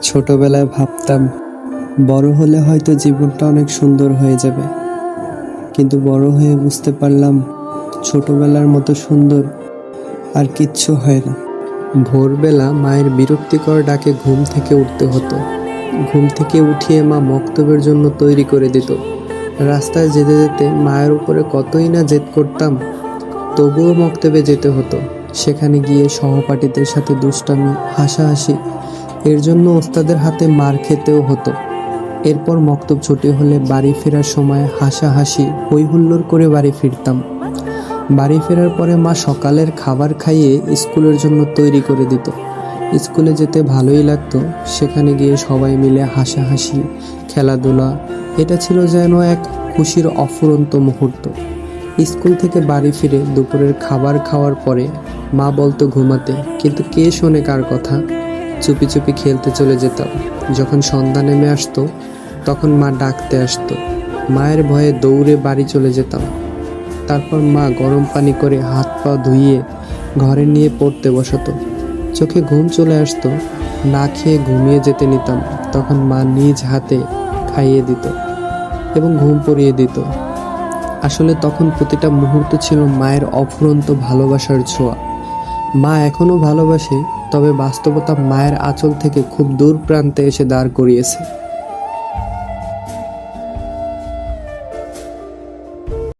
ছোটবেলায় ভাবতাম বড় হলে হয়তো জীবনটা অনেক সুন্দর হয়ে যাবে, কিন্তু বড় হয়ে বুঝতে পারলাম ছোটবেলার মতো সুন্দর আর কিচ্ছু হয় না। ভোরবেলা মায়ের বিরক্তিকর ডাকে ঘুম থেকে উঠতে হতো। ঘুম থেকে উঠিয়ে মা মক্তবের জন্য তৈরি করে দিত। রাস্তায় যেতে যেতে মায়ের উপরে কতই না জেদ করতাম, তবুও মক্তবে যেতে হতো। সেখানে গিয়ে সহপাঠীদের সাথে দুষ্টামি, হাসাহাসি, এর জন্য ওস্তাদের হাতে মার খেতেও হতো। এরপর মক্তব ছুটি হলে বাড়ি ফেরার সময় হাসাহাসি হই হুল্লোড় করে বাড়ি ফিরতাম। বাড়ি ফেরার পরে মা সকালের খাবার খাইয়ে স্কুলের জন্য তৈরি করে দিত। স্কুলে যেতে ভালোই লাগতো। সেখানে গিয়ে সবাই মিলে হাসাহাসি, খেলাধুলা, এটা ছিল যেন এক খুশির অফুরন্ত মুহূর্ত। স্কুল থেকে বাড়ি ফিরে দুপুরের খাবার খাওয়ার পরে মা বলতো ঘুমাতে, কিন্তু কে শোনে কার কথা। চুপি চুপি খেলতে চলে যেতাম। যখন সন্ধ্যা নেমে আসতো তখন মা ডাকতে আসতো। মায়ের ভয়ে দৌড়ে বাড়ি চলে যেতাম। তারপর মা গরম পানি করে হাত পা ধুইয়ে ঘরে নিয়ে পড়তে বসাতো। চোখে ঘুম চলে আসতো, না খেয়ে ঘুমিয়ে যেতে নিতাম। তখন মা নিজ হাতে খাইয়ে দিত এবং ঘুম পড়িয়ে দিত। আসলে তখন প্রতিটা মুহূর্ত ছিল মায়ের অফুরন্ত ভালোবাসার ছোঁয়া। মা এখনো ভালোবাসে, তবে বাস্তবতা মায়ের আঁচল থেকে খুব দূর প্রান্তে এসে দাঁড় করিয়েছে।